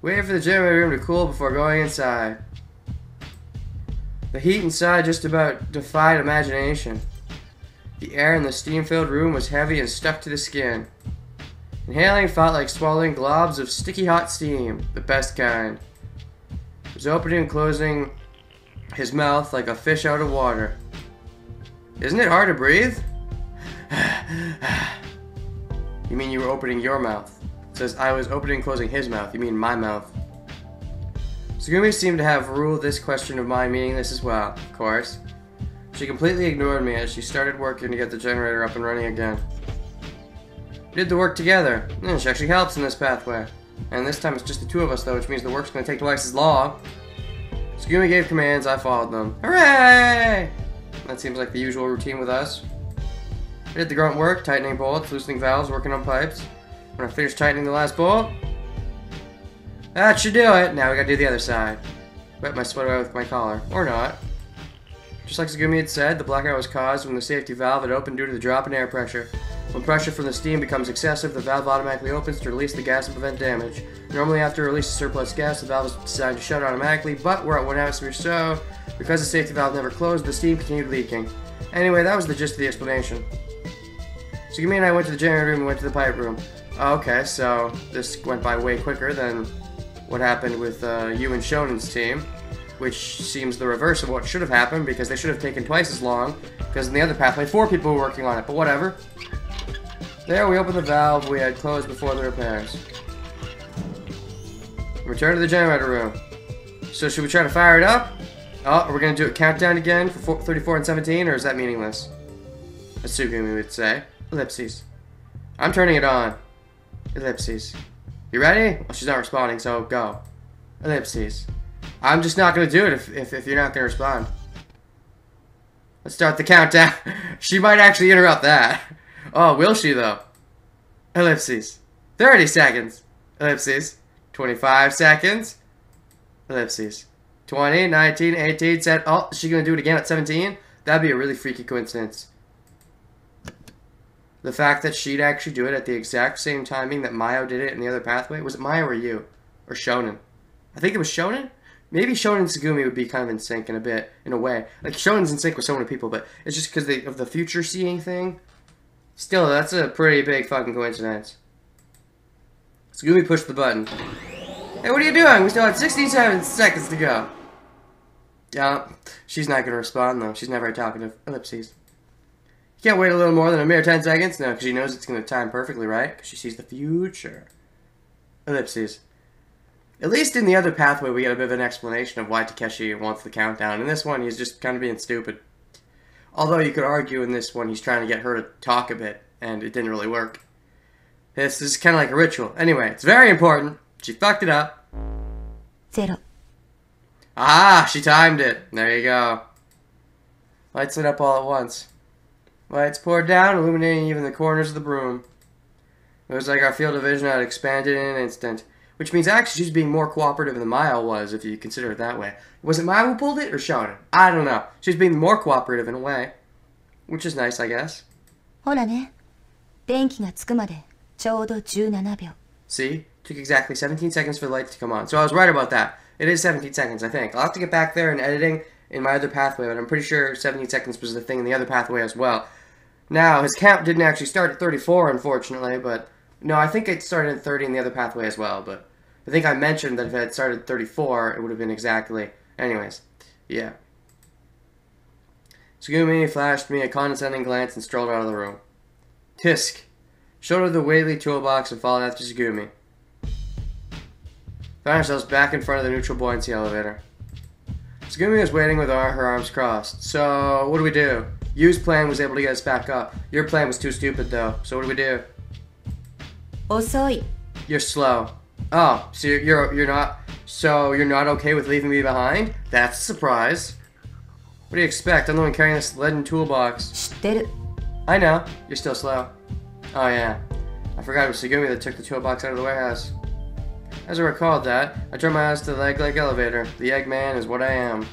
Waited for the generator room to cool before going inside. The heat inside just about defied imagination. The air in the steam-filled room was heavy and stuck to the skin. Inhaling felt like swallowing globs of sticky hot steam, the best kind. It was opening and closing his mouth like a fish out of water. Isn't it hard to breathe? You mean you were opening your mouth? It says I was opening and closing his mouth. You mean my mouth. Tsugumi seemed to have ruled this question of mine meaningless as well, of course. She completely ignored me as she started working to get the generator up and running again. We did the work together. She actually helps in this pathway. And this time it's just the two of us though, which means the work's going to take twice as long. Tsugumi gave commands, I followed them. Hooray! That seems like the usual routine with us. I did the grunt work, tightening bolts, loosening valves, working on pipes. When I finished tightening the last bolt, that should do it. Now we gotta do the other side. Wet my sweat away with my collar. Or not. Just like Tsugumi had said, the blackout was caused when the safety valve had opened due to the drop in air pressure. When pressure from the steam becomes excessive, the valve automatically opens to release the gas and prevent damage. Normally after release of surplus gas, the valve is designed to shut automatically, but we're at 1 atmosphere, so because the safety valve never closed, the steam continued leaking. Anyway, that was the gist of the explanation. Tsugumi and I went to the generator room and went to the pipe room. Okay, so this went by way quicker than what happened with you and Shonen's team, which seems the reverse of what should have happened because they should have taken twice as long, because in the other pathway 4 people were working on it, but whatever. There we opened the valve we had closed before the repairs. Return to the generator room. So should we try to fire it up? Oh, are we going to do a countdown again for 34 and 17, or is that meaningless? Tsugumi would say. Ellipses. I'm turning it on. Ellipses. You ready? Well, she's not responding, so go. Ellipses. I'm just not going to do it if you're not going to respond. Let's start the countdown. She might actually interrupt that. Oh, will she though? Ellipses. 30 seconds. Ellipses. 25 seconds. Ellipses. 20, 19, 18, set. Oh, is she going to do it again at 17? That'd be a really freaky coincidence. The fact that she'd actually do it at the exact same timing that Mayo did it in the other pathway. Was it Mayo or you? Or Shonen? I think it was Shonen? Maybe Shonen and Tsugumi would be kind of in sync in a way. Like, Shonen's in sync with so many people, but it's just because of the future seeing thing. Still, that's a pretty big fucking coincidence. Tsugumi pushed the button. Hey, what are you doing? We still have 67 seconds to go. Yeah, she's not going to respond, though. She's never talkative. Ellipses. You can't wait a little more than a mere 10 seconds? No, because she knows it's going to time perfectly, right? Because she sees the future. Ellipses. At least in the other pathway, we get a bit of an explanation of why Takeshi wants the countdown. In this one, he's just kind of being stupid. Although you could argue in this one, he's trying to get her to talk a bit, and it didn't really work. This is kind of like a ritual. Anyway, it's very important. She fucked it up. 0. Ah, she timed it. There you go. Lights lit up all at once. Lights poured down, illuminating even the corners of the room. It was like our field of vision had expanded in an instant. Which means actually she's being more cooperative than Maya was, if you consider it that way. Was it Maya who pulled it, or Shonen? I don't know. She's being more cooperative in a way. Which is nice, I guess. ほらね。電気がつくまでちょうど17秒。 See? Took exactly 17 seconds for the lights to come on. So I was right about that. It is 17 seconds, I think. I'll have to get back there in editing in my other pathway, but I'm pretty sure 17 seconds was the thing in the other pathway as well. Now, his count didn't actually start at 34, unfortunately, but... No, I think it started at 30 in the other pathway as well, but... I think I mentioned that if it had started at 34, it would have been exactly... Anyways, yeah. Tsugumi flashed me a condescending glance and strolled out of the room. Tisk. Showed her the Whaley toolbox and followed after Tsugumi. Found ourselves back in front of the neutral buoyancy elevator. Tsugumi was waiting with her arms crossed. So, what do we do? Yu's plan was able to get us back up. Your plan was too stupid, though. So what do we do? 遅い。 You're slow. Oh, so you're not... So you're not okay with leaving me behind? That's a surprise. What do you expect? I'm the one carrying this leaden toolbox. 知ってる。 I know. You're still slow. Oh, yeah. I forgot it was Tsugumi that took the toolbox out of the warehouse. As I recalled that, I turned my eyes to the egg-like elevator. The Eggman is what I am.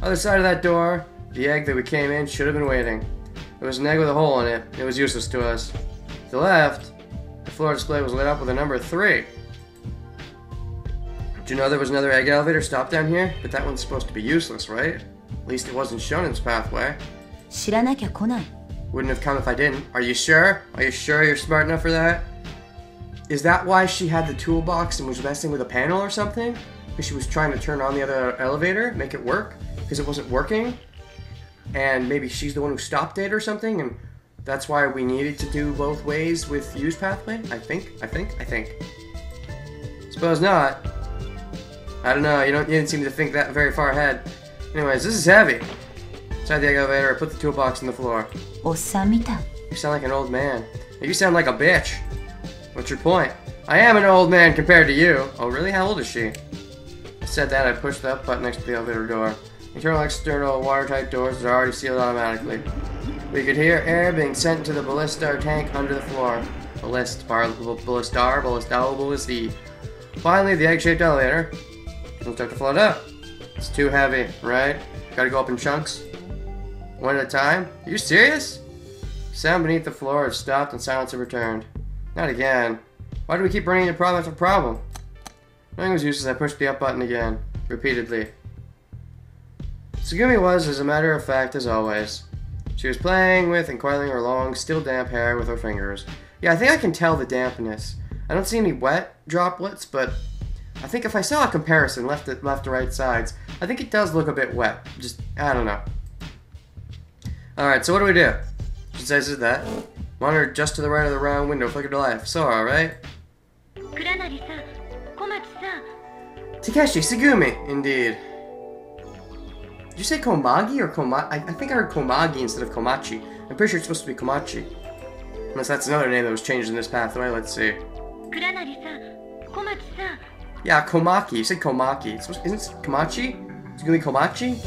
Other side of that door, the egg that we came in should have been waiting. It was an egg with a hole in it. It was useless to us. To the left, the floor display was lit up with a number 3. Do you know there was another egg elevator stop down here? But that one's supposed to be useless, right? At least it wasn't shown in its pathway. 知らなきゃ来ない Wouldn't have come if I didn't. Are you sure? Are you sure you're smart enough for that? Is that why she had the toolbox and was messing with a panel or something? Because she was trying to turn on the other elevator, make it work? Because it wasn't working? And maybe she's the one who stopped it or something? And that's why we needed to do both ways with use pathway? I think. Suppose not. I don't know, you didn't seem to think that very far ahead. Anyways, this is heavy. Inside the elevator, I put the toolbox on the floor. おっさんみたい You sound like an old man. You sound like a bitch. What's your point? I am an old man compared to you. Oh, really? How old is she? I said that, I pushed the up button next to the elevator door. Internal, external, watertight doors are already sealed automatically. We could hear air being sent to the ballistar tank under the floor. Ballistar. Finally, the egg-shaped elevator will start to float up. It's too heavy, right? Gotta go up in chunks. One at a time? Are you serious? Sound beneath the floor had stopped and silence had returned. Not again. Why do we keep running into problem after problem? Nothing was useless. I pushed the up button again, repeatedly. Tsugumi was, as a matter of fact, as always. She was playing with and coiling her long, still damp hair with her fingers. Yeah, I think I can tell the dampness. I don't see any wet droplets, but I think if I saw a comparison, left to right sides, I think it does look a bit wet. Just, I don't know. Alright, so what do we do? She says that. Monitor just to the right of the round window, flickered to life. Sora, right? Takeshi, Tsugumi, indeed. Did you say Komagi or Komachi? I think I heard Komagi instead of Komachi. I'm pretty sure it's supposed to be Komachi. Unless that's another name that was changed in this pathway, let's see. Yeah, Komaki. You said Komaki. Isn't it Komachi? It's gonna be Komachi?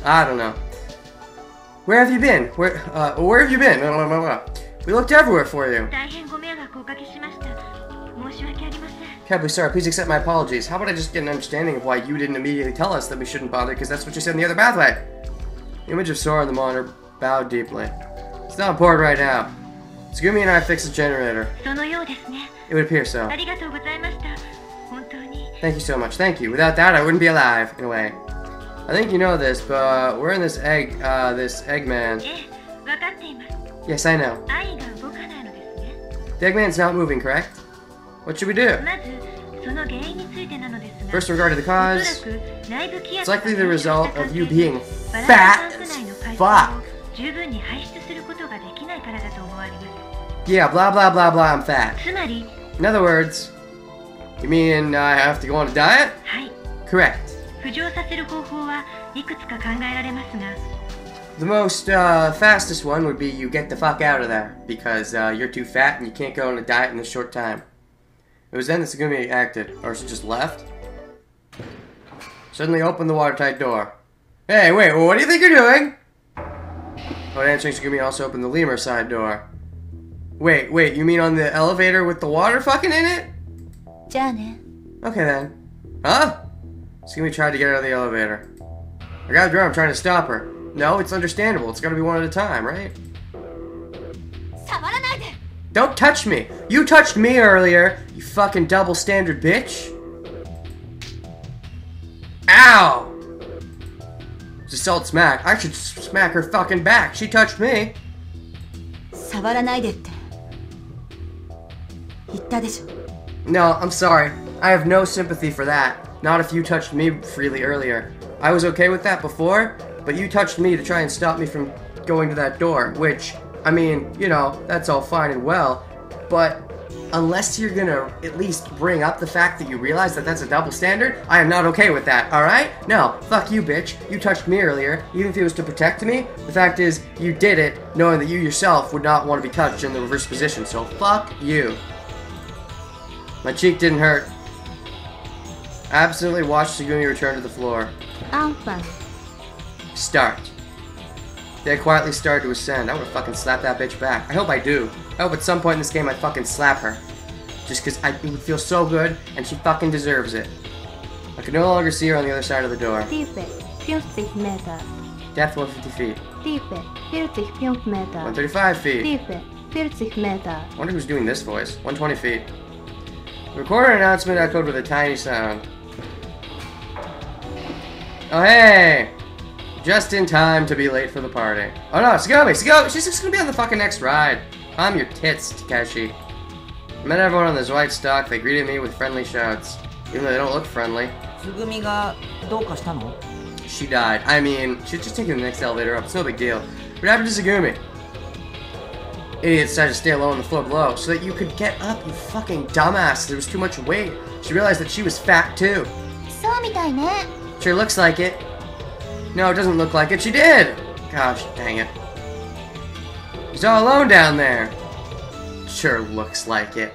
I don't know. Where have you been? Where have you been? We looked everywhere for you. Terribly sorry. Please accept my apologies. How about I just get an understanding of why you didn't immediately tell us that we shouldn't bother, because that's what you said in the other pathway. The image of Sora on the monitor bowed deeply. It's not important right now. Tsugumi and I fixed the generator. It would appear so. Thank you so much. Thank you. Without that, I wouldn't be alive, in a way. I think you know this, but we're in this Eggman. Yes, I know. The Eggman's not moving, correct? What should we do? First, in regard to the cause, it's likely the result of you being fat as fuck. Yeah, blah blah blah blah, I'm fat. In other words, you mean I have to go on a diet? Correct. The most fastest one would be you get the fuck out of there, because you're too fat and you can't go on a diet in a short time. It was then that Tsugumi acted, or she just left. Suddenly opened the watertight door. Hey, wait, well, what do you think you're doing? Without answering, Tsugumi also opened the lemur side door. Wait, you mean on the elevator with the water fucking in it? じゃあね Okay then. Huh? Tsugumi tried to get out of the elevator. I got her, I'm trying to stop her. No, it's understandable. It's gotta be one at a time, right? Don't touch me! You touched me earlier, you fucking double standard bitch! Ow! It's assault smack. I should smack her fucking back. She touched me. 触らないでって言ったでしょ No, I'm sorry. I have no sympathy for that. Not if you touched me freely earlier. I was okay with that before, but you touched me to try and stop me from going to that door, which, I mean, you know, that's all fine and well, but unless you're gonna at least bring up the fact that you realize that that's a double standard, I am not okay with that, alright? No, fuck you, bitch. You touched me earlier, even if it was to protect me. The fact is, you did it knowing that you yourself would not want to be touched in the reverse position, so fuck you. My cheek didn't hurt. I absolutely watched Tsugumi return to the floor. Start. They quietly started to ascend. I would've fucking slapped that bitch back. I hope I do. I hope at some point in this game I fucking slap her. Just cause it would feel so good, and she fucking deserves it. I could no longer see her on the other side of the door. Depth 150 feet. 135 feet. I wonder who's doing this voice. 120 feet. The recorder announcement echoed with a tiny sound. Oh, hey! Just in time to be late for the party. Oh no, Tsugumi! She's just gonna be on the fucking next ride. Calm your tits, Takeshi. I met everyone on this white stock. They greeted me with friendly shouts. Even though they don't look friendly. つぐみがどうかしたの? She died. I mean, she's just taking the next elevator up. It's no big deal. What happened to Tsugumi? Idiot decided to stay alone on the floor below so that you could get up, you fucking dumbass. There was too much weight. She realized that she was fat too. そうみたいね。 Sure looks like it. No, it doesn't look like it. She did! Gosh, dang it. She's all alone down there. Sure looks like it.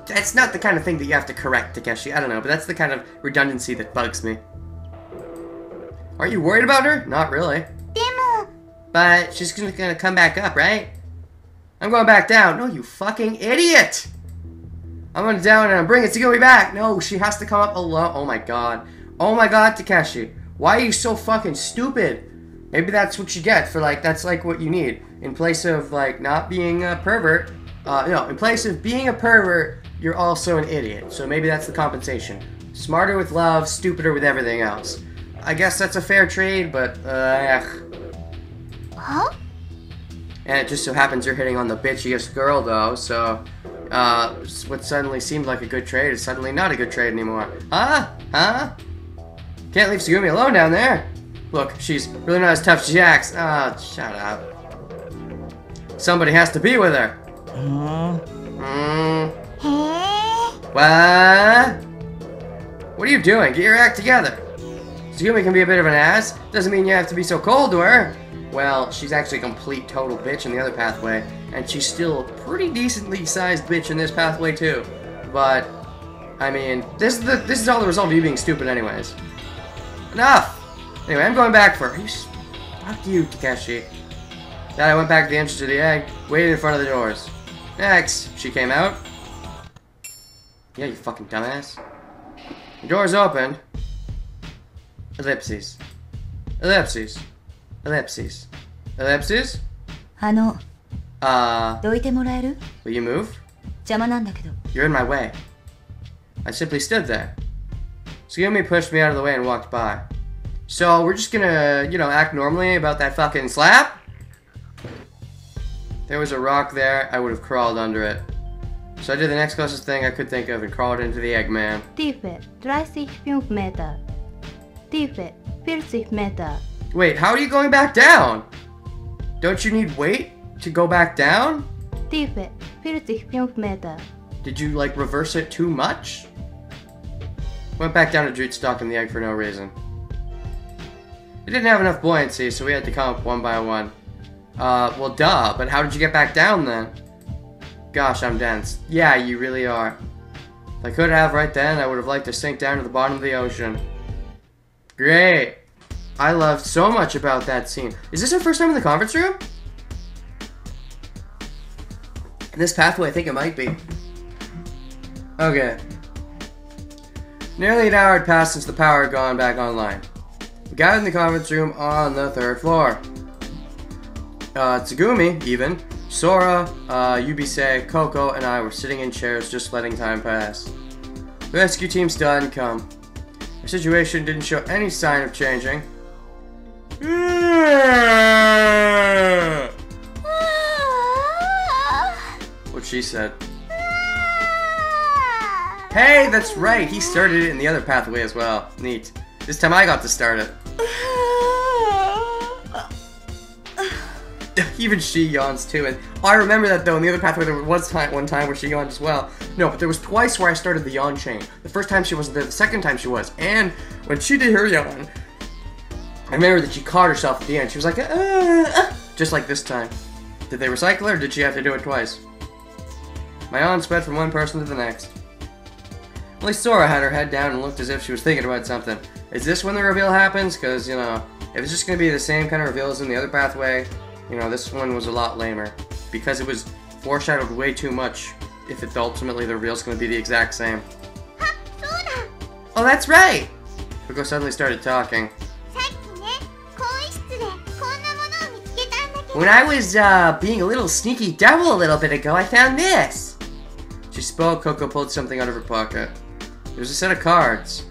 That's not the kind of thing that you have to correct, Takeshi. I don't know, but that's the kind of redundancy that bugs me. Aren't you worried about her? Not really. でも、 But she's gonna come back up, right? I'm going back down. No, you fucking idiot! I'm going down and I'm bringing Tsugumi back. No, she has to come up alone. Oh my god. Oh my god, Takeshi. Why are you so fucking stupid? Maybe that's what you get for, like, that's like what you need. In place of, like, not being a pervert, no, in place of being a pervert, you're also an idiot. So maybe that's the compensation. Smarter with love, stupider with everything else. I guess that's a fair trade, but, Huh? And it just so happens you're hitting on the bitchiest girl, though, so, what suddenly seemed like a good trade is suddenly not a good trade anymore. Huh? Huh? Can't leave Tsugumi alone down there. Look, she's really not as tough as she acts. Ah, shut up. Somebody has to be with her. What? What are you doing? Get your act together. Tsugumi can be a bit of an ass. Doesn't mean you have to be so cold to her. Well, she's actually a complete total bitch in the other pathway, and she's still a pretty decently sized bitch in this pathway too. But I mean, this is all the result of you being stupid, anyways. Enough. Anyway, I'm going back for her. Fuck you, Takeshi. Then I went back to the entrance to the egg, waited in front of the doors. Next, she came out. Yeah, you fucking dumbass. The doors opened. Ellipses. Ellipses. Ellipses. Ellipses? どいてもらえる? Will you move? 邪魔なんだけど。 You're in my way. I simply stood there. Tsugumi pushed me out of the way and walked by. So, we're just gonna, you know, act normally about that fucking slap? There was a rock there, I would have crawled under it. So I did the next closest thing I could think of and crawled into the Eggman. Tiefe 35 Meter. Tiefe 40 Meter. Wait, how are you going back down? Don't you need weight to go back down? Tiefe 45 Meter. Did you, like, reverse it too much? Went back down to Dreut stalking the egg for no reason. It didn't have enough buoyancy, so we had to come up one by one. Well, duh, but how did you get back down then? Gosh, I'm dense. Yeah, you really are. If I could have right then, I would have liked to sink down to the bottom of the ocean. Great. I loved so much about that scene. Is this our first time in the conference room? In this pathway, I think it might be. Okay. Nearly an hour had passed since the power had gone back online. We gathered in the conference room on the 3rd floor. Tsugumi, even, Sora, Yubise, Coco, and I were sitting in chairs just letting time pass. The rescue team still hadn't come. Our situation didn't show any sign of changing. What she said. Hey, that's right, he started it in the other pathway as well. Neat. This time I got to start it. Even she yawns too, and I remember that though. In the other pathway, there was one time where she yawned as well. No, but there was twice where I started the yawn chain. The first time she wasn't there, the second time she was, and when she did her yawn, I remember that she caught herself at the end. She was like, just like this time. Did they recycle her, or did she have to do it twice? My yawn spread from one person to the next. Only Sora had her head down and looked as if she was thinking about something. Is this when the reveal happens? Because, you know, if it's just going to be the same kind of reveal as in the other pathway, you know, this one was a lot lamer. Because it was foreshadowed way too much if it ultimately the reveal's going to be the exact same. Oh, that's right! Coco suddenly started talking. When I was being a little sneaky devil a little bit ago, I found this! She spoke. Coco pulled something out of her pocket. It was a set of cards.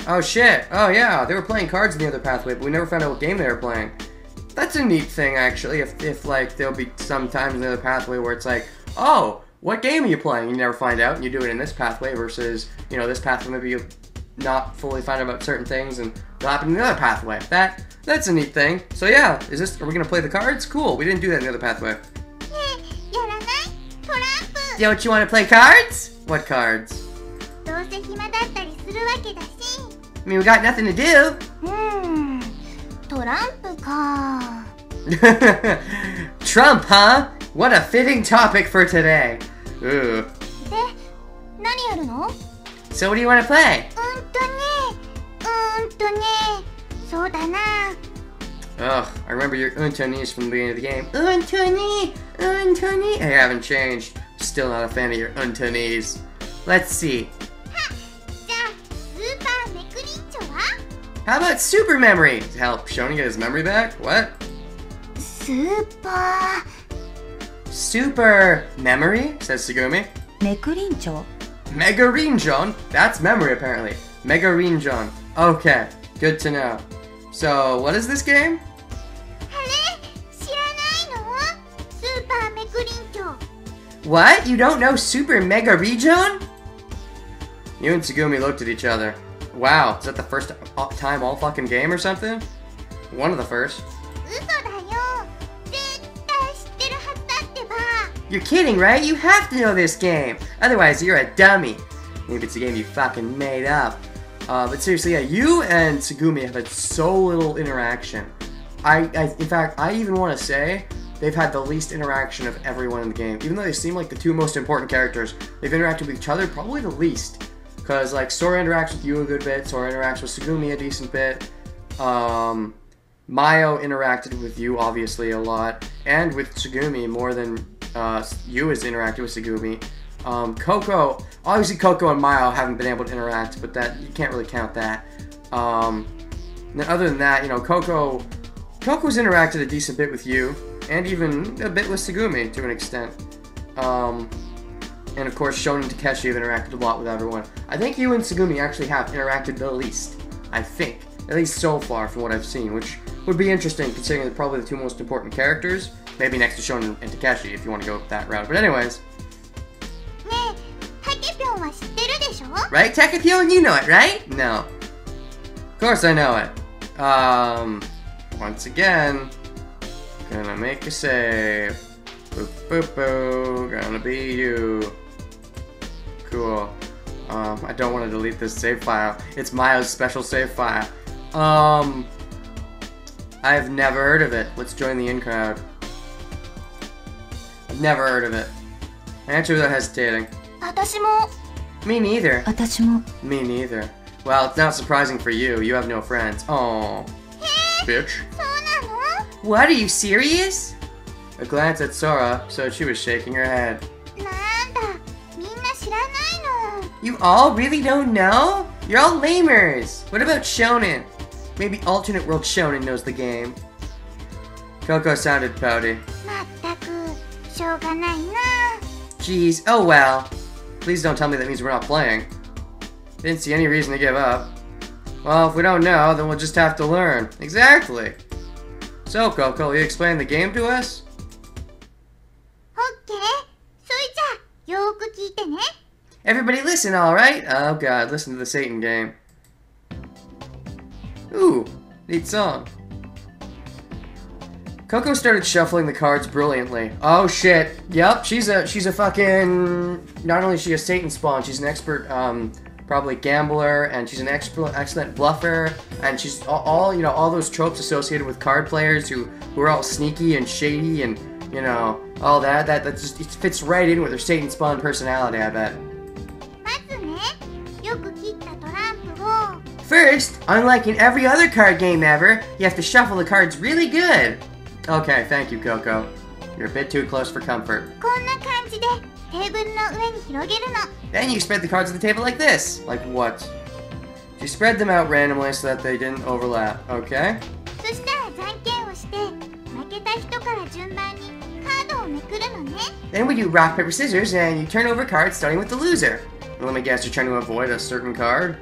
Oh shit. Oh yeah, they were playing cards in the other pathway, but we never found out what game they were playing. That's a neat thing, actually, if like, there'll be some times in the other pathway where it's like, oh, what game are you playing? You never find out, and you do it in this pathway versus, you know, this pathway maybe you not fully find out about certain things, and it'll happen in the other pathway. That's a neat thing. So yeah, are we gonna play the cards? Cool, we didn't do that in the other pathway. Yeah, what, you wanna play cards? What cards? I mean, we got nothing to do. トランプか。 Trump, huh? What a fitting topic for today. Ooh. で、何やるの？ So what do you want to play? そうだな。 Ugh, I remember your untonis from the beginning of the game. Untoni! I haven't changed. Still not a fan of your untonis. Let's see. じゃあ、スーパーめくりんちょは？ How about super memory? To help Shonen get his memory back? What? スーパ Super memory? Says Tsugumi. ーめくりんちょ。 Mega Rinjon? That's memory apparently. Mega Rinjon. Okay, good to know. So, what is this game? あれ？知らないの？スーパーめくりんちょ。 What? You don't know Super Mega Rinjon? You and Tsugumi looked at each other. Wow, is that the first time all fucking game or something? One of the first. 嘘だよ。絶対知ってるはずだってば。 You're kidding, right? You have to know this game. Otherwise, you're a dummy. Maybe it's a game you fucking made up. But seriously, yeah, you and Tsugumi have had so little interaction. In fact, I even want to say they've had the least interaction of everyone in the game. Even though they seem like the two most important characters, they've interacted with each other probably the least. Because, like, Sora interacts with you a good bit, Sora interacts with Tsugumi a decent bit. Mayo interacted with you, obviously, a lot. And with Tsugumi more than you has interacted with Tsugumi. Coco, obviously Coco and Mayo haven't been able to interact, but that, you can't really count that. And then other than that, you know, Coco's interacted a decent bit with you, and even a bit with Tsugumi, to an extent. And of course, Shonen and Takeshi have interacted a lot with everyone. I think you and Tsugumi actually have interacted the least. I think. At least so far from what I've seen, which would be interesting considering they're probably the two most important characters. Maybe next to Shonen and Takeshi if you want to go that route. But anyways. ねえ、タケピョンは知ってるでしょ？ Right, Takepyon? You know it, right? No. Of course I know it. Once again, gonna make a save. Boop, boop, boop. Gonna be you. Cool. I don't want to delete this save file. It's Mayo's special save file. I've never heard of it. Let's join the in crowd. I've never heard of it. Answer without hesitating. 私も。 Me neither. 私も。 Me neither. Well, it's not surprising for you. You have no friends. Oh, bitch. そうなの？ What, are you serious? A glance at Sora, so she was shaking her head. なんだ、みんな知らないの。 You all really don't know? You're all lamers. What about Shonen? Maybe alternate world Shonen knows the game. Coco sounded pouty. まったく、しょうがないな。 Jeez, oh well. Please don't tell me that means we're not playing. Didn't see any reason to give up. Well, if we don't know, then we'll just have to learn. Exactly. So, Coco, will you explain the game to us? オッケー。それじゃあ、よーく聞いてね。 Everybody listen, alright? Oh god, listen to the Satan game. Ooh, neat song. Coco started shuffling the cards brilliantly. Oh shit. Yep, she's a fucking... Not only is she a Satan spawn, she's an expert, probably gambler, and she's an excellent bluffer, and she's all you know, all those tropes associated with card players who are all sneaky and shady and, you know, all that just, it fits right in with her Satan spawn personality, I bet. まずね、よく切ったトランプを。 First, unlike in every other card game ever, you have to shuffle the cards really good. Okay, thank you, Coco. You're a bit too close for comfort. こんな感じでテーブルの上に広げるの。 Then you spread the cards on the table like this. Like what? She spread them out randomly so that they didn't overlap. Okay? そしたらじゃんけんをして、負けた人から順番にカードをめくるのね。 Then we do rock, paper, scissors, and you turn over cards starting with the loser. Let me guess, you're trying to avoid a certain card?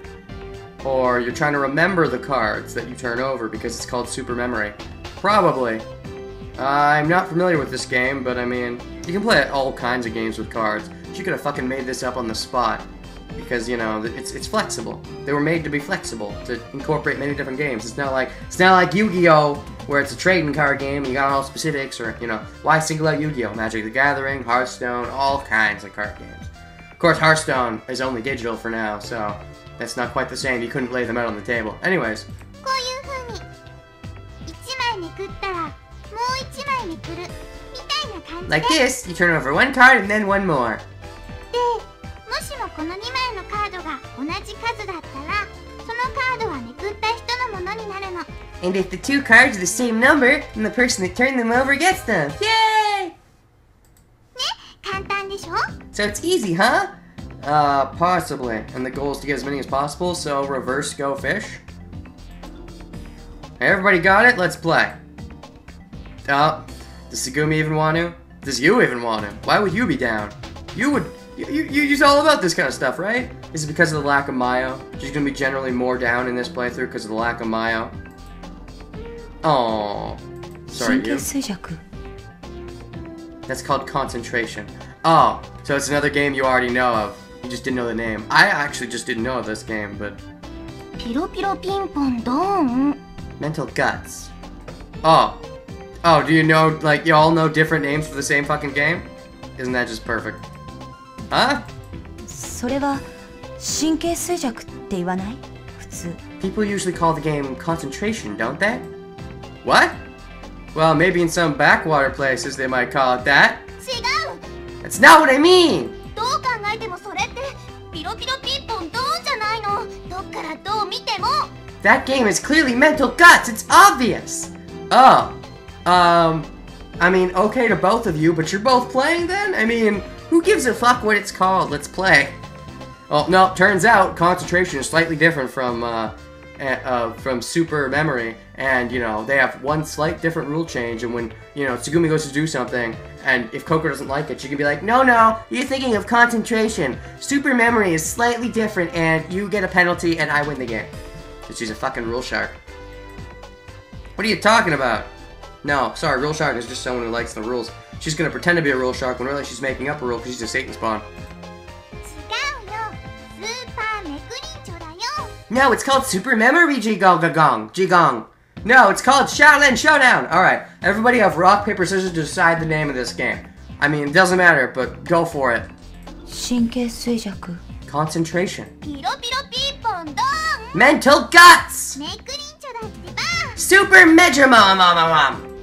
Or you're trying to remember the cards that you turn over because it's called Super Memory. Probably. I'm not familiar with this game, but I mean, you can play all kinds of games with cards. You could have fucking made this up on the spot. Because, you know, it's flexible. They were made to be flexible, to incorporate many different games. It's not like Yu-Gi-Oh! Where it's a trading card game and you got all specifics, or, you know, why single out Yu-Gi-Oh! Magic the Gathering, Hearthstone, all kinds of card games. Of course, Hearthstone is only digital for now, so that's not quite the same. You couldn't lay them out on the table. Anyways. こういう風に1枚めくったらもう1枚めくるみたいな感じで Like this, you turn over one card and then one more. でもしもこの2枚のカードが同じ数だったらそのカードはめくった人のものになるの And if the two cards are the same number, then the person that turned them over gets them. Yay! ね簡単でしょ So it's easy, huh? Possibly. And the goal is to get as many as possible, so reverse go fish. Everybody got it? Let's play. Does Tsugumi even want to? Does you even want to? Why would you be down? You're all about this kind of stuff, right? Is it because of the lack of Mayo? She's gonna be generally more down in this playthrough because of the lack of Mayo. Oh, sorry, you. That's called concentration. Oh, so it's another game you already know of. You just didn't know the name. I actually just didn't know of this game, but... ピロピロピンポンドーン Mental Guts. Oh, do you know, like, you all know different names for the same fucking game? Isn't that just perfect? Huh? それは神経衰弱って言わない？普通。 People usually call the game concentration, don't they? What? Well, maybe in some backwater places they might call it that. 違う That's not what I mean! どう考えてもそれってピロピロピンポンドーンじゃないのどっからどう見ても That game is clearly Mental Guts, it's obvious! Oh. I mean, okay to both of you, but you're both playing then? I mean, who gives a fuck what it's called? Let's play. Well, no, turns out concentration is slightly different from Super Memory, and, you know, they have one slight different rule change, and when, you know, Tsugumi goes to do something, and if Coco doesn't like it, she can be like, no, you're thinking of concentration. Super Memory is slightly different, and you get a penalty, and I win the game. Because she's a fucking rule shark. What are you talking about? No, sorry, rule shark is just someone who likes the rules. She's gonna pretend to be a rule shark when really she's making up a rule because she's a Satan spawn. 違うよスーパーメクリンチョだよ No, it's called Super Memory Jigong. No, it's called Shaolin Showdown. Alright, everybody have rock, paper, scissors to decide the name of this game. I mean, it doesn't matter, but go for it. 神経衰弱。 Concentration. ピロピロピンポンドーン Mental Guts! メクリンチョだってば Super Megamom!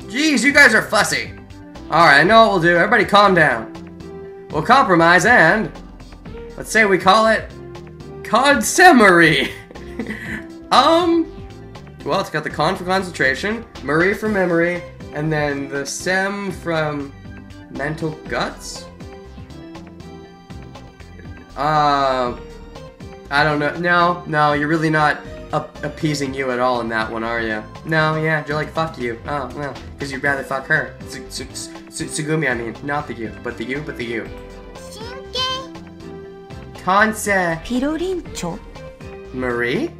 Jeez, you guys are fussy. Alright, I know what we'll do. Everybody calm down. We'll compromise and... let's say we call it... Concemery. Well, it's got the con for concentration, Marie for memory, and then the sem from Mental Guts? I don't know. No, you're really not appeasing you at all in that one, are you? No, yeah, you're like, fuck you. Oh, well, because you'd rather fuck her. Tsugumi, I mean, not the you, but the you. 神経 Conce ピロリンチョ？ Marie?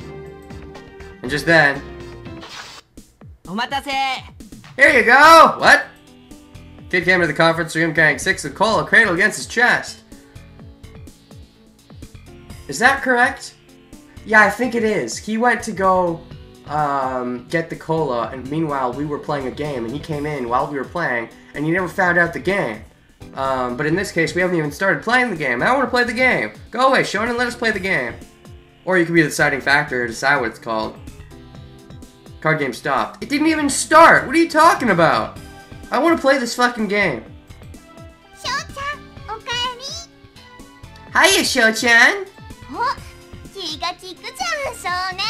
And just then, お待たせ。 here you go! What? Kid came to the conference room carrying 6 of cola cradled against his chest. Is that correct? Yeah, I think it is. He went to go get the cola, and meanwhile we were playing a game, and he came in while we were playing, and he never found out the game. But in this case, we haven't even started playing the game. I want to play the game. Go away, Shonen, let us play the game. Or you could be the deciding factor and decide what it's called. Card game stopped. It didn't even start! What are you talking about? I want to play this fucking game. 翔ちゃんおかえり Hiya, Sho-chan! お気が利くじゃん少年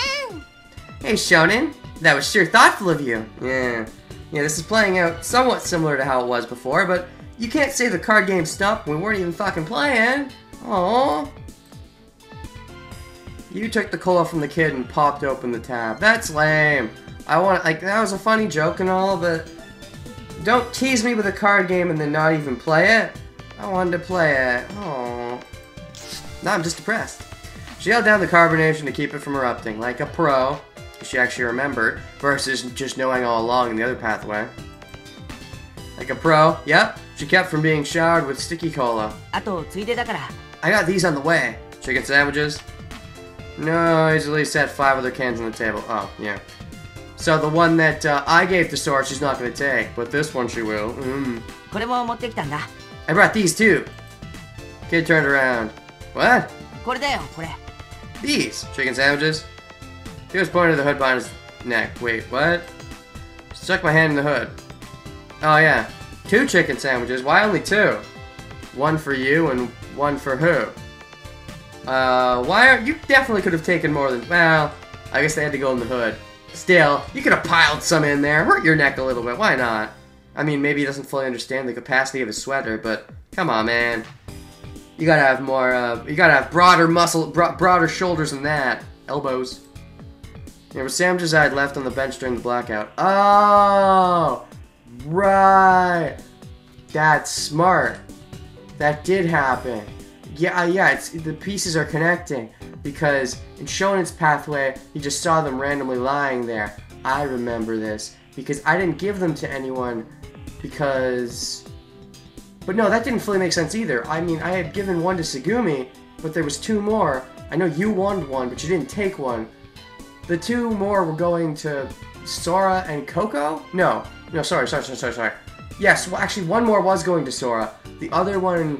Hey, Shonen. That was sure thoughtful of you. Yeah, this is playing out somewhat similar to how it was before, but you can't say the card game stopped when we weren't even fucking playing. Aww. You took the cola from the kid and popped open the tab. That's lame. That was a funny joke and all, but don't tease me with a card game and then not even play it. I wanted to play it. Aww. Now I'm just depressed. She held down the carbonation to keep it from erupting, like a pro. She actually remembered, versus just knowing all along in the other pathway. Like a pro, yep. She kept from being showered with sticky cola. あとついでだから I got these on the way. Chicken sandwiches? Noisily set 5 other cans on the table. Oh, yeah. So the one that I gave to Sora, she's not going to take, but this one she will. これも持ってきたんだ I brought these too. Kid turned around. What? これだよこれ These chicken sandwiches? He was pointing to the hood behind his neck. Wait, what? Stuck my hand in the hood. Oh yeah, 2 chicken sandwiches. Why only 2? One for you and one for who? Why aren't you definitely could have taken more than, well, I guess they had to go in the hood. Still, you could have piled some in there, hurt your neck a little bit, why not? I mean, maybe he doesn't fully understand the capacity of his sweater, but come on, man. You gotta have more, you gotta have broader broader shoulders than that. Elbows. There were sandwiches I had left on the bench during the blackout. Oh! Right! That's smart. That did happen. Yeah, the pieces are connecting. Because in Shonen's pathway, he just saw them randomly lying there. I remember this. Because I didn't give them to anyone. Because... But no, that didn't fully make sense either. I mean, I had given one to Tsugumi, but there was 2 more. I know you wanted one, but you didn't take one. The 2 more were going to Sora and Coco? No, sorry. Yes, well, actually, one more was going to Sora. The other one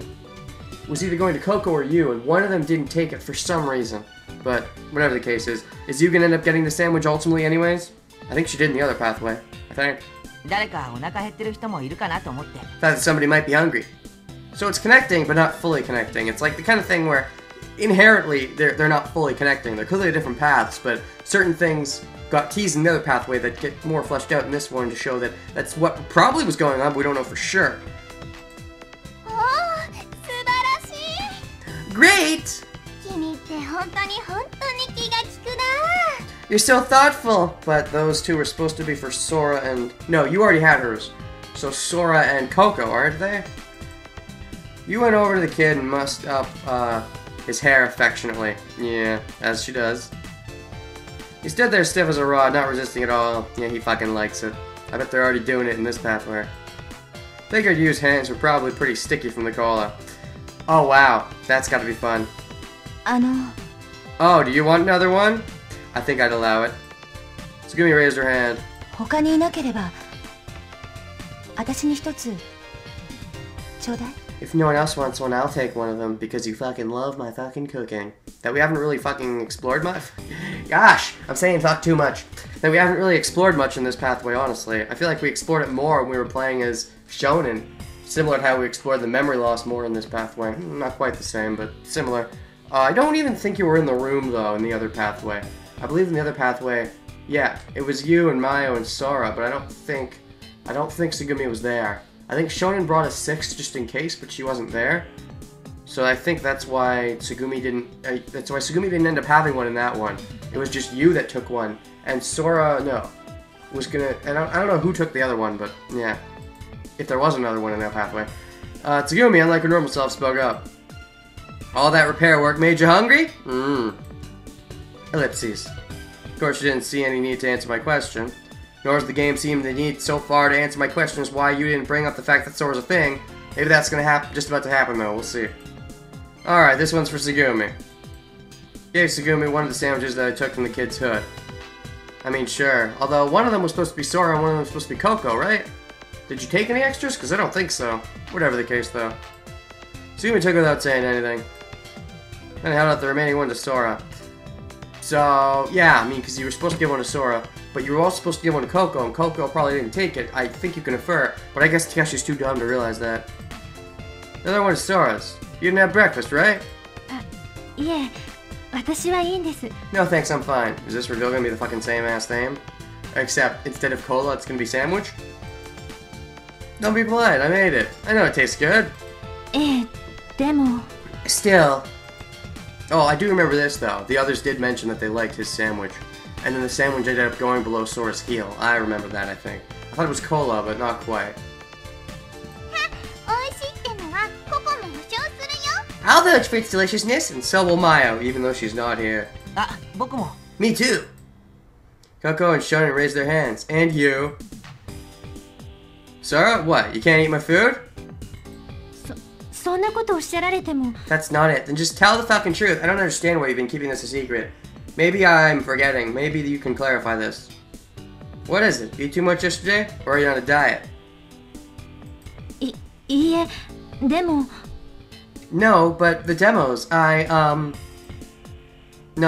was either going to Coco or you, and one of them didn't take it for some reason. But whatever the case is you gonna end up getting the sandwich ultimately anyways? I think she did in the other pathway. I think. 誰かお腹減ってる人もいるかなと思って Thought that somebody might be hungry. So it's connecting, but not fully connecting. It's like the kind of thing where inherently they're not fully connecting. They're clearly different paths, but certain things got teased in the other pathway that get more fleshed out in this one to show that that's what probably was going on, but we don't know for sure. おー、素晴らしい Great! 君って本当に気が利くな You're so thoughtful! But those 2 were supposed to be for Sora and... No, you already had hers. So Sora and Coco, aren't they? You went over to the kid and mussed up his hair affectionately. Yeah, as she does. He stood there stiff as a rod, not resisting at all. Yeah, he fucking likes it. I bet they're already doing it in this pathway. Figured Yu's hands were probably pretty sticky from the cola. Oh wow, that's gotta be fun. Oh, do you want another one? I think I'd allow it. Tsugumi raised her hand. 他にいなければ私に1つちょうだい If no one else wants one, I'll take one of them because you fucking love my fucking cooking. That we haven't really fucking explored much. Gosh, I'm saying fuck too much. That we haven't really explored much in this pathway, honestly. I feel like we explored it more when we were playing as Shonen. Similar to how we explored the memory loss more in this pathway. Not quite the same, but similar. I don't even think you were in the room, though, in the other pathway. I believe in the other pathway, yeah, it was you and Mayo and Sora, but I don't think Tsugumi was there. I think Shonen brought a 6 just in case, but she wasn't there. So I think that's why Tsugumi didn't end up having one in that one. It was just you that took one, and Sora, no, was gonna. And I don't know who took the other one, but yeah, if there was another one in that pathway. Tsugumi, unlike her normal self, spoke up. All that repair work made you hungry? Ellipses. Of course, you didn't see any need to answer my question. Nor does the game seem to need so far to answer my question as why you didn't bring up the fact that Sora's a thing. Maybe that's gonna happen, just about to happen though, we'll see. Alright, this one's for Tsugumi. Gave Tsugumi one of the sandwiches that I took from the kid's hood. I mean, sure. Although, one of them was supposed to be Sora and one of them was supposed to be Coco, right? Did you take any extras? Because I don't think so. Whatever the case, though. Tsugumi took it without saying anything. Then held out the remaining one to Sora. So, yeah, I mean, because you were supposed to give one to Sora, but you were also supposed to give one to Coco, and Coco probably didn't take it. I think you can infer, but I guess Takeshi's too dumb to realize that. The other one is Sora's. You didn't have breakfast, right? いえ、私はいいんです No thanks, I'm fine. Is this reveal gonna be the fucking same ass name? Except, instead of cola, it's gonna be sandwich? Don't be polite, I made it. I know it tastes good. ええ、でも Still. Oh, I do remember this, though. The others did mention that they liked his sandwich. And then the sandwich ended up going below Sora's heel. I remember that, I think. I thought it was cola, but not quite. 美味しいってのはココも保証するよ I I'll vouch for its deliciousness, and so will Mayo, even though she's not here. あ、僕も。 Me too! Coco and Shonen raise their hands. And you. Sora, what? You can't eat my food? そんなことおっしゃられても。 That's not it. Then just tell the fucking truth. I don't understand why you've been keeping this a secret. Maybe I'm forgetting. Maybe you can clarify this. What is it? Eat too much yesterday? Or are you on a diet? いいえ、でも。 No, but the demos, No,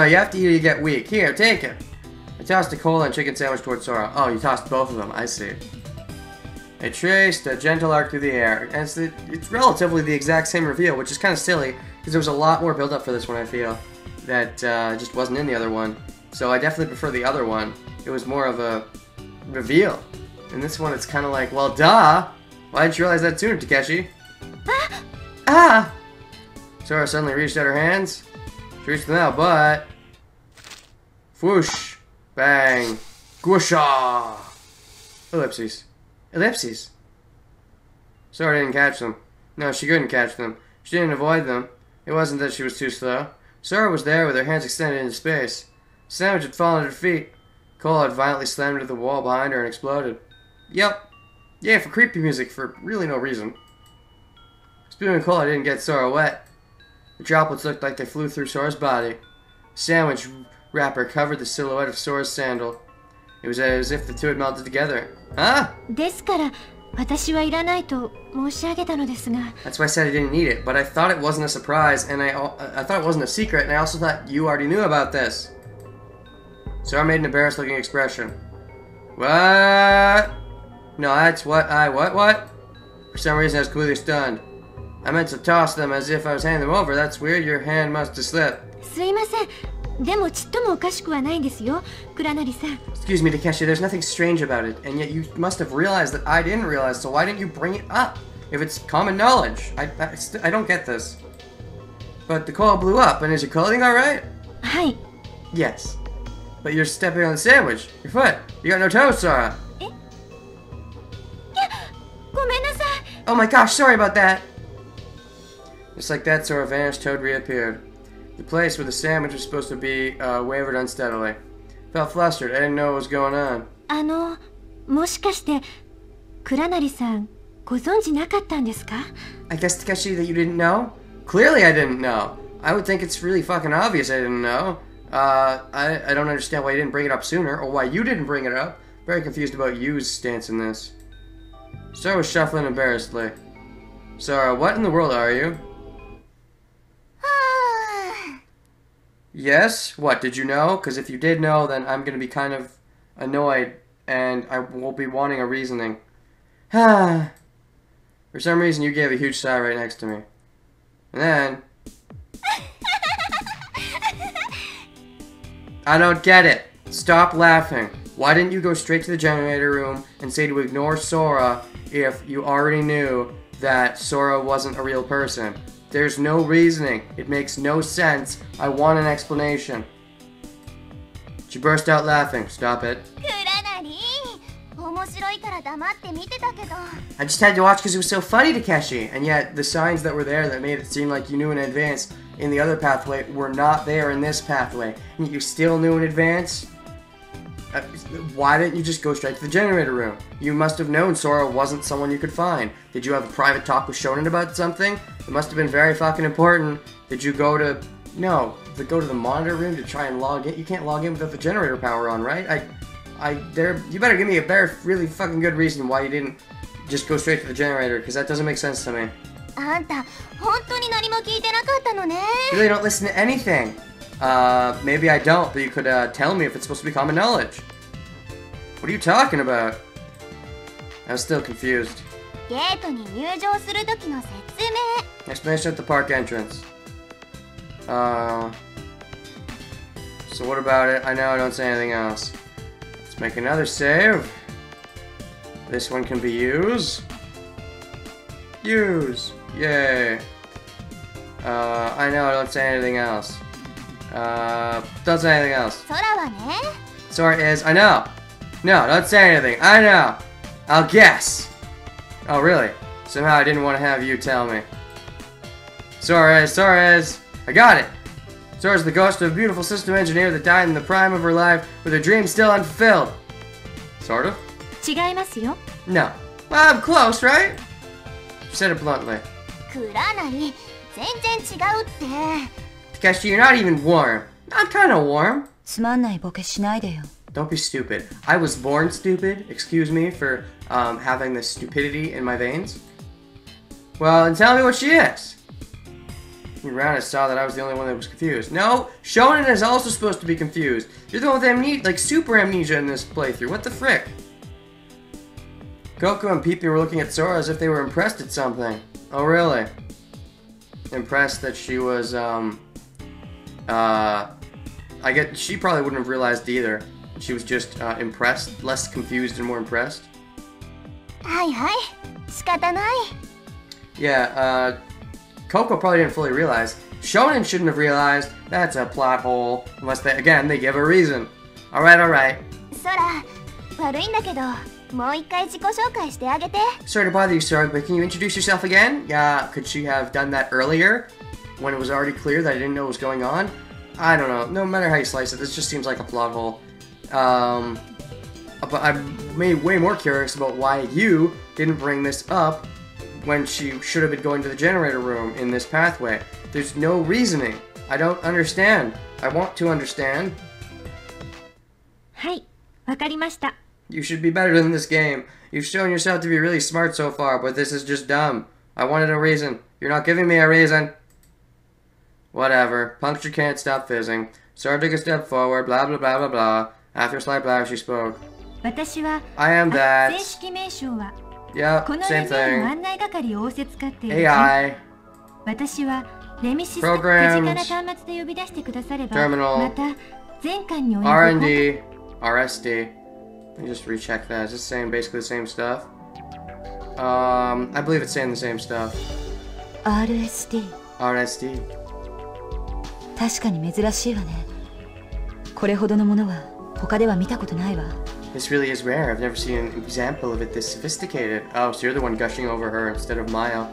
you have to eat or you get weak. Here, take it. I tossed a cola and chicken sandwich towards Sora. Oh, you tossed both of them. I see. I traced a gentle arc through the air. And it's relatively the exact same reveal, which is kind of silly, because there was a lot more build up for this one, I feel, that just wasn't in the other one. So I definitely prefer the other one. It was more of a reveal. In this one, it's kind of like, well, duh! Why didn't you realize that sooner, Takeshi? Ah! Sora suddenly reached out her hands. She reached them out, but... Whoosh! Bang! Gwusha! Ellipses. Ellipses! Sora didn't catch them. No, she couldn't catch them. She didn't avoid them. It wasn't that she was too slow. Sora was there with her hands extended into space. Sandwich had fallen at her feet. Cola had violently slammed into the wall behind her and exploded. Yep. Yeah, for creepy music for really no reason. Spoon and Cola didn't get Sora wet. The droplets looked like they flew through Sora's body. Sandwich wrapper covered the silhouette of Sora's sandal. It was as if the two had melted together. Huh? ですから、私はいらないと申し上げたのですが。 That's why I said I didn't need it, but I thought it wasn't a surprise, and I thought it wasn't a secret, and I also thought you already knew about this. Sora made an embarrassed-looking expression. What? No, that's what? For some reason, I was completely stunned. I meant to toss them as if I was handing them over. That's weird. Your hand must have slipped. すいません。でもちっともおかしくはないんですよ、倉成さん。 Excuse me, Takeshi. There's nothing strange about it, and yet you must have realized that I didn't realize. So why didn't you bring it up? If it's common knowledge, I don't get this. But the coal blew up, and is your clothing all right? はい。 Yes. But you're stepping on the sandwich. Your foot. You got no toes, Sora. ごめんなさい。 Oh my gosh, sorry about that. Just like that, Sora vanished. Toad reappeared. The place where the sandwich was supposed to be wavered unsteadily. Felt flustered. I didn't know what was going on. もしかして倉成さんご存知なかったんですか？ I guess, Takeshi, that you didn't know? Clearly I didn't know. I would think it's really fucking obvious I didn't know. I don't understand why you didn't bring it up sooner, or why you didn't bring it up. Very confused about Yu's stance in this. Sora was shuffling embarrassedly. Sora, what in the world are you? Yes? What, did you know? Because if you did know, then I'm going to be kind of annoyed, and I will be wanting a reasoning. For some reason, you gave a huge sigh right next to me. And then... I don't get it. Stop laughing. Why didn't you go straight to the generator room and say to ignore Sora if you already knew that Sora wasn't a real person? There's no reasoning. It makes no sense. I want an explanation. She burst out laughing. Stop it. 倉成、面白いから黙って見てたけど。 I just had to watch because it was so funny, Takeshi. And yet, the signs that were there that made it seem like you knew in advance in the other pathway were not there in this pathway. And you still knew in advance? Why didn't you just go straight to the generator room? You must have known Sora wasn't someone you could find. Did you have a private talk with Shonen about something? It must have been very fucking important. Did you go to... No, go to the monitor room to try and log in? You can't log in without the generator power on, right? You better give me a very, really fucking good reason why you didn't just go straight to the generator, because that doesn't make sense to me. あんた、本当に何も聞いてなかったのね。 You really don't listen to anything. Maybe I don't, but you could tell me if it's supposed to be common knowledge. What are you talking about? I was still confused. ゲートに入場する時の説明。 Explanation at the park entrance. So what about it? I know I don't say anything else. Let's make another save. This one can be used. Use. Yay. I know I don't say anything else. Don't say anything else. 空はね。 Sora is, I know. No, don't say anything. I know. I'll guess. Oh, really? Somehow I didn't want to have you tell me. Soares! I got it! Soares is the ghost of a beautiful system engineer that died in the prime of her life with her dreams still unfulfilled. Sort of? 違いますよ。 No. Well, I'm close, right? She said it bluntly. 黒柳全然違うって Takeshi, you're not even warm. I'm kinda warm. つまんないボケしないでよ。 Don't be stupid. I was born stupid. Excuse me for having this stupidity in my veins. Well, then tell me what she is. Around, I saw that I was the only one that was confused. No, Shonen is also supposed to be confused. You're the one with amnesia, like super amnesia in this playthrough. What the frick? Coco and Peepee were looking at Sora as if they were impressed at something. Oh, really? Impressed that she was, I get she probably wouldn't have realized either. She was just impressed, less confused and more impressed. はいはい仕方ない Yeah, Coco probably didn't fully realize. Shonen shouldn't have realized. That's a plot hole. Unless they, again, they give a reason. Alright, alright. そら悪いんだけどもう一回自己紹介してあげて Sorry to bother you, Sora, but can you introduce yourself again? Yeah, could she have done that earlier? When it was already clear that I didn't know what was going on? I don't know. No matter how you slice it, this just seems like a plot hole. But I'm way more curious about why you didn't bring this up when she should have been going to the generator room in this pathway. There's no reasoning. I don't understand. I want to understand. はい、わかりました。 You should be better than this game. You've shown yourself to be really smart so far, but this is just dumb. I wanted a reason. You're not giving me a reason. Whatever. Puncture can't stop fizzing. Sora took a step forward, blah blah blah blah blah. After a slight blush, she spoke. 私は I am 正 that. 式名称は Yep, この same レビューの thing. 案内係を仰せつかっている AI. 私はレミシス手 Programs 近な端末で呼び出してくだされば Terminal また前巻に及ぶ R&D. RSD. Let me just recheck that. Is this saying basically the same stuff? I believe it's saying the same stuff. RSD RSD. 確かに珍しいわね。これほどのものは他では見たことないわ。 This really is rare. I've never seen an example of it this sophisticated. Oh, so you're the one gushing over her instead of Maya.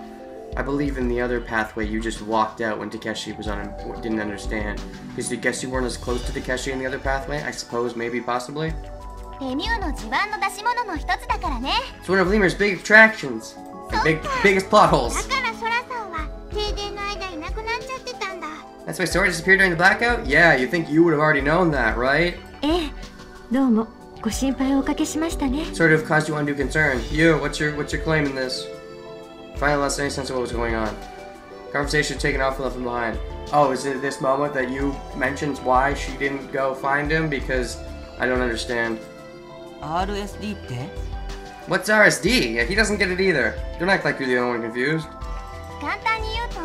I believe in the other pathway you just walked out when Takeshi was on didn't understand. Because you guess you weren't as close to Takeshi in the other pathway? I suppose, maybe, possibly? レミューの自慢の出し物の一つだからね It's one of Lemur's big attractions. And biggest plot だ holes. からソラさんは停電の間いなくなっちゃってたんだ That's why Sora disappeared during the blackout? Yeah, you think you would have already known that, right? ええ、どうもご心配をおかけしましたね。 Sort of caused you undue concern. You, what's your claim in this? Finally lost any sense of what was going on. Conversation taken off and left him behind. Oh, is it this moment that you mentioned why she didn't go find him? Because I don't understand. RSD って What's RSD? Yeah, he doesn't get it either. Don't act like you're the only one confused. 簡単に言うと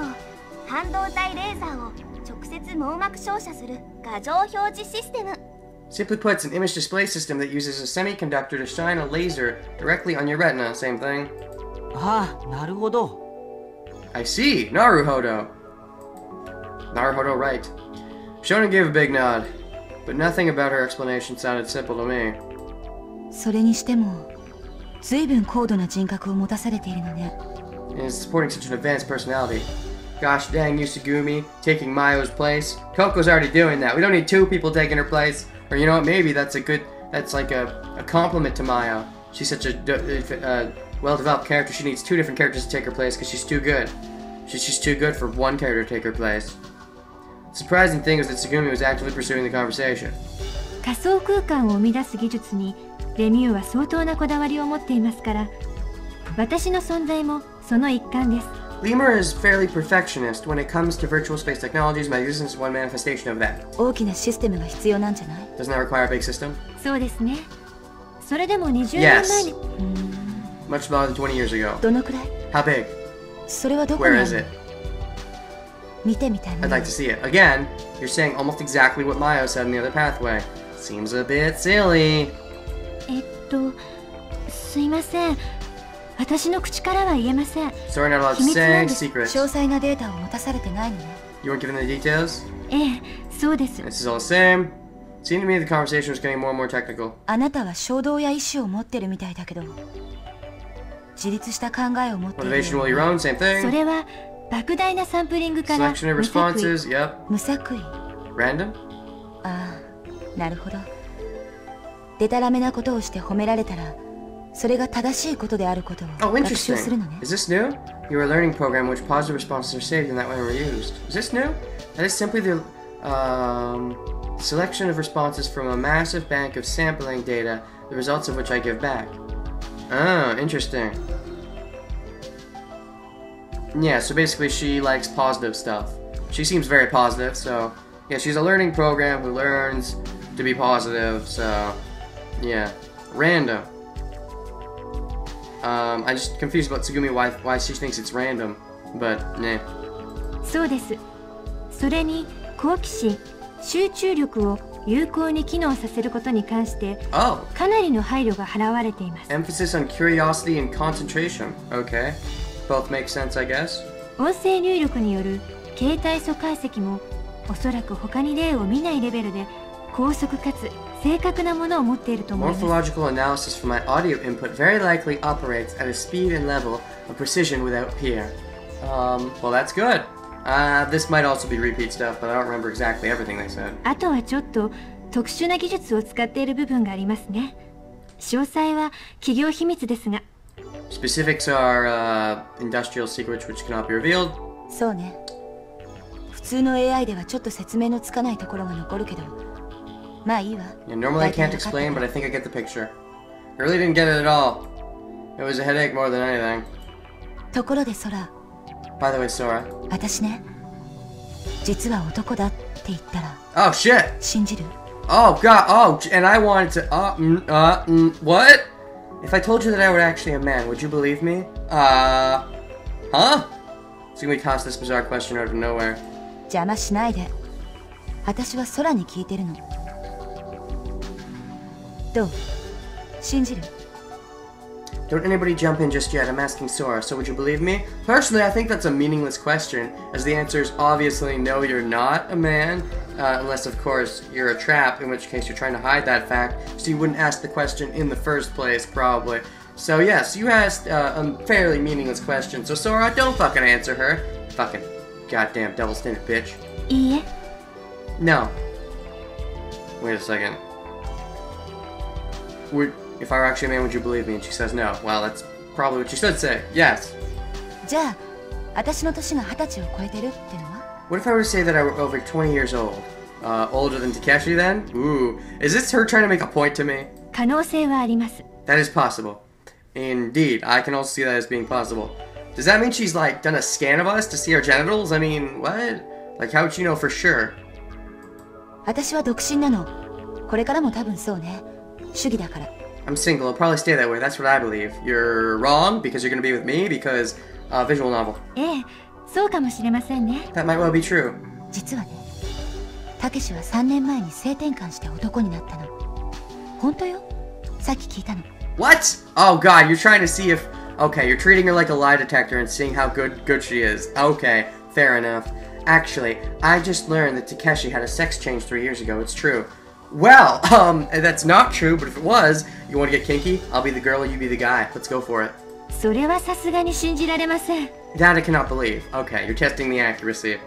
半導体レーザーを直接網膜照射する画像表示システム Simply put, it's an image display system that uses a semiconductor to shine a laser directly on your retina. Same thing. ああ、なるほど。 I see. Naruhodo. Naruhodo, right. Shonen gave a big nod, but nothing about her explanation sounded simple to me. それにしても随分高度な人格を持たされているのね。 And is supporting such an advanced personality. Gosh dang, Yusugumi taking Mayo's place. Coco's already doing that. We don't need two people taking her place. Or you know what, maybe that's like a compliment to Mayo. She's such a well-developed character. She needs two different characters to take her place because she's too good. She's just too good for one character to take her place. The surprising thing was that Tsugumi was actively pursuing the conversation. 仮想空間を生み出す技術にレミューは相当なこだわりを持っていますから、私の存在もその一環です。 Lemur is fairly perfectionist when it comes to virtual space technologies. My existence is one manifestation of that. 大きなシステムが必要なんじゃない？ Doesn't that require a big system? そうですね。それでも20年前に、 Much smaller than 20 years ago. どのくらい？ How big? それはどこに Where あ is る it? の？見てみたいも I'd の。 like to see it. Again, you're saying almost exactly what Mayo said in the other pathway. Seems a bit silly. すいません。私の口からは言えません。 Sorry, not allowed to 秘密な say んです。 secrets. 詳細なデータを持たされてないのね。 You weren't given the details? ええ、そうです。 This is all the same. Seemed to me the conversation was getting more and more technical. あなたは衝動や意志を持ってるみたいだけど、自立した考えを持っている。 Motivation will your own, same そ thing. れは莫大なサンプリングから Selection of 無作為 responses, yep. 無作為 Random? ああ、なるほど。でたらめなことをして褒められたら、それが正しいことであることを Oh, 学習するの interesting. ね。 Is this new? You're a learning program in which positive responses are saved and that way reused. Is this new? That is simply the selection of responses from a massive bank of sampling data, the results of which I give back. Oh, interesting. Yeah, so basically she likes positive stuff. She seems very positive, so yeah, she's a learning program who learns to be positive, so yeah. Random. I'm just confused about Tsugumi why she thinks it's random, but nah. そうです。それに好奇心、集中力を有効に機能させることに関して Oh, かなりの配慮が払われています。 emphasis on curiosity and concentration. Okay. Both make sense, I guess. 音声入力による形態素解析もおそらく他に例を見ないレベルで高速かつ正確なものを持っていると思います。 Morphological analysis from my audio input very likely operates at a speed and level of precision without peer. Well, that's good. This might also be repeat stuff, but I don't remember exactly everything they said. あとはちょっと特殊な技術を使っている部分がありますね。詳細は企業秘密ですが。 Specifics are industrial secrets which cannot be revealed. そうね。普通の AI ではちょっと説明のつかないところが残るけど、まあいいわ。 Yeah, normally I can't explain, but I think I get the picture. I really didn't get it at all. It was a headache more than anything. ところでソラ、 By the way, Sora. 私ね、実は男だって言ったら Oh shit! 信じる？ Oh god! Oh, and I wanted to. What? If I told you that I were actually a man, would you believe me? Huh? So we toss this bizarre question out of nowhere. 邪魔しないで。私はソラに聞いてるの。どう？信じる？ Don't anybody jump in just yet. I'm asking Sora, so would you believe me? Personally, I think that's a meaningless question, as the answer is obviously no, you're not a man. Unless, of course, you're a trap, in which case you're trying to hide that fact, so you wouldn't ask the question in the first place, probably. So yes, you asked a fairly meaningless question, so Sora, don't fucking answer her. Fucking goddamn double-standard bitch. いいえ。 No. Wait a second. If I were actually a man, would you believe me? And she says no. Well, that's probably what she should say. Yes. じゃあ、私の年が20歳を超えてるってのは？ What if I were to say that I were over 20 years old? Older than Takeshi then? Ooh. Is this her trying to make a point to me? 可能性はあります。 That is possible. Indeed. I can also see that as being possible. Does that mean she's, like, done a scan of us to see our genitals? I mean, what? Like, how would she know for sure? 私は独身なの。これからも多分そうね。主義だから。 I'm single. I'll probably stay that way. That's what I believe. You're wrong because you're gonna be with me because, visual novel. ええ、そうかもしれませんね。 That might well be true. 実はね、たけしは3年前に性転換して男になったの。本当よ。さっき聞いたの。 What? Oh god, you're trying to see if... Okay, you're treating her like a lie detector and seeing how good she is. Okay, fair enough. Actually, I just learned that Takeshi had a sex change 3 years ago. It's true. Well, that's not true, but if it was, you want to get kinky? I'll be the girl, you be the guy. Let's go for it. それはさすがに信じられません。 That I cannot believe. Okay, you're testing the accuracy.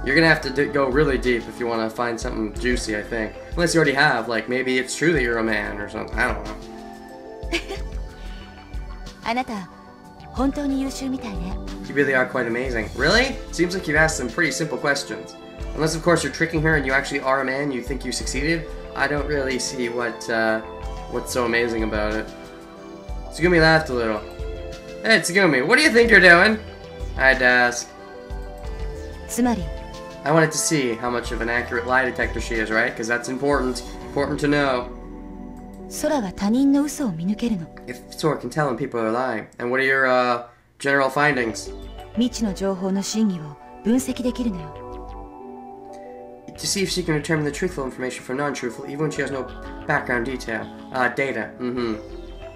You're gonna have to go really deep if you want to find something juicy, I think. Unless you already have, like, maybe it's true that you're a man or something. I don't know. あなた、本当に優秀みたいね。 You really are quite amazing. Really? Seems like you've asked some pretty simple questions. Unless, of course, you're tricking her and you actually are a man, you think you succeeded. I don't really see what's so amazing about it. Tsugumi laughed a little. Hey, Tsugumi, what do you think you're doing? I'd ask. つまり、 I wanted to see how much of an accurate lie detector she is, right? Because that's important. Important to know. ソラは他人の嘘を見抜けるの。 If Sora can tell when people are lying. And what are your, general findings? 未知の情報の真偽を分析できるのよ。To see if she can determine the truthful information from non-truthful, even when she has no background data. Mm-hmm.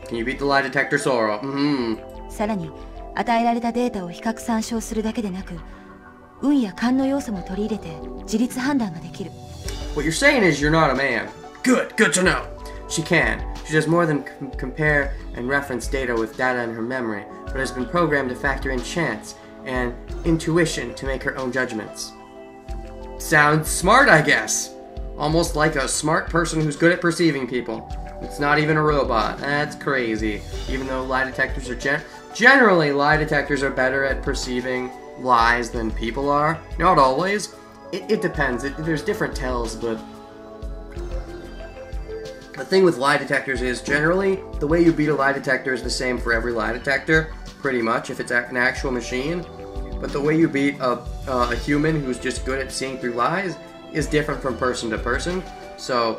Can you beat the lie detector, Sora? Mm-hmm. さらに、与えられたデータを比較参照するだけでなく、運や勘の要素も取り入れて自立判断ができる。 What you're saying is you're not a man. Good to know. She can. She does more than compare and reference data with data in her memory, but has been programmed to factor in chance and intuition to make her own judgments. Sounds smart, I guess. Almost like a smart person who's good at perceiving people. It's not even a robot. That's crazy. Even though lie detectors are generally, lie detectors are better at perceiving lies than people are. Not always. It depends. There's different tells, but the thing with lie detectors is generally the way you beat a lie detector is the same for every lie detector, pretty much, if it's an actual machine. But the way you beat a human who's just good at seeing through lies is different from person to person. So,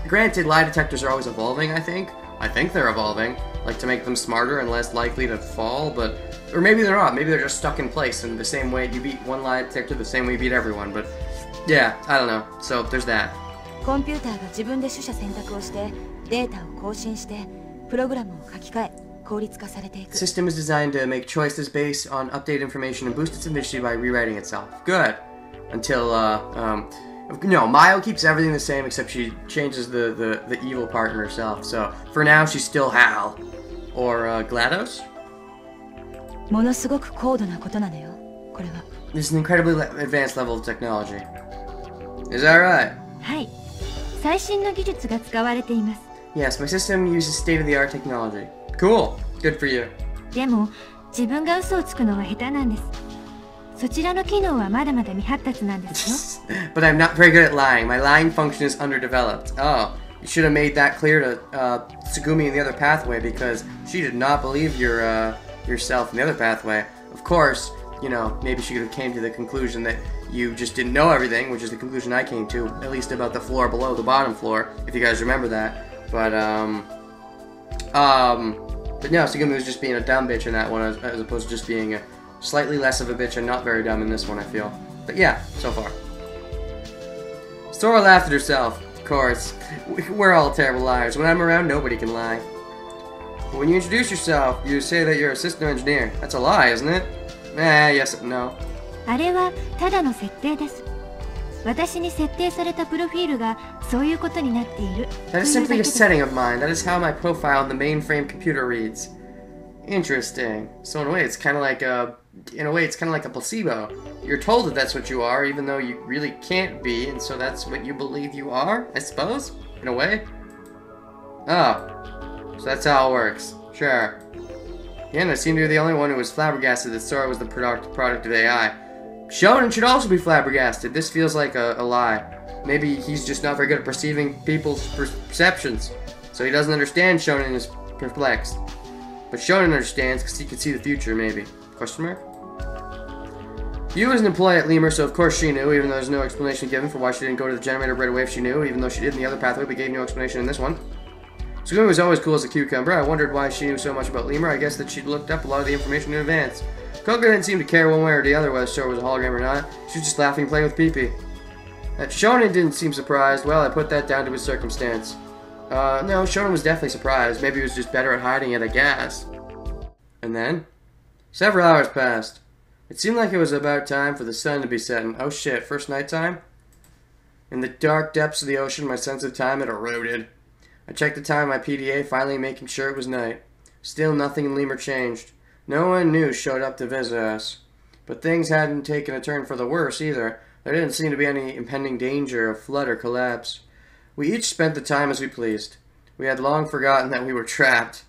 granted, lie detectors are always evolving, I think. I think they're evolving, like to make them smarter and less likely to fall, but... Or maybe they're not. Maybe they're just stuck in place in the same way you beat one lie detector the same way you beat everyone, but... Yeah, I don't know. So, there's that. コンピューターが自分で取捨選択をしてデータを更新してプログラムを書き換え効率化されていく System is designed to make choices based on updated information and boost its efficiency by rewriting itself. Good. Until, no, Mio keeps everything the same except she changes the evil part in herself. So, for now, she's still Hal. Or, GLaDOS? ものすごく高度なことなのよこれは This is an incredibly advanced level of technology. Is that right? はい、最新の技術が使われています。 Yes, my system uses state-of-the-art technology. Cool. Good for you. でも自分が嘘をつくのは下手なんです。そちらの機能はまだまだ未発達なんですよ。But I'm not very good at lying. My lying function is underdeveloped. Oh, you should have made that clear to Tsugumi in the other pathway because she did not believe yourself in the other pathway. Of course, you know, maybe she could have came to the conclusion that you just didn't know everything, which is the conclusion I came to, at least about the floor below the bottom floor, if you guys remember that. But no, Tsugumi was just being a dumb bitch in that one, as opposed to just being a slightly less of a bitch and not very dumb in this one, I feel. But yeah, so far. Sora laughed at herself, of course. We're all terrible liars. When I'm around, nobody can lie. But when you introduce yourself, you say that you're a system engineer. That's a lie, isn't it? Yes, no. あれはただの設定です。私に設定されたプロフィールがそういうことになっている。 That is simply a setting of mine. That is how my profile in the mainframe computer reads. Interesting. So in a way, it's kind of like a placebo. You're told that that's what you are, even though you really can't be, and so that's what you believe you are, I suppose? In a way? Oh. So that's how it works. Sure. Yeah, and I seem to be the only one who was flabbergasted that Sora was the product of AI. Shonen should also be flabbergasted. This feels like a lie. Maybe he's just not very good at perceiving people's perceptions. So he doesn't understand Shonen and is perplexed. But Shonen understands because he can see the future, maybe. Question mark? Yu was an employee at Lemur, so of course she knew, even though there's no explanation given for why she didn't go to the generator right away if she knew, even though she did in the other pathway, but gave no explanation in this one. Tsugumi was always cool as a cucumber. I wondered why she knew so much about Lemur. I guess that she'd looked up a lot of the information in advance. Koga didn't seem to care one way or the other whether Sora was a hologram or not. She was just laughing and playing with Pee-Pee. Shonen didn't seem surprised. Well, I put that down to his circumstance. No, Shonen was definitely surprised. Maybe he was just better at hiding it, I guess. And then? Several hours passed. It seemed like it was about time for the sun to be setting. Oh shit, first nighttime? In the dark depths of the ocean, my sense of time had eroded. I checked the time on my PDA, finally making sure it was night. Still nothing in Lemur changed. No one new showed up to visit us. But things hadn't taken a turn for the worse either. There didn't seem to be any impending danger of flood or collapse. We each spent the time as we pleased. We had long forgotten that we were trapped.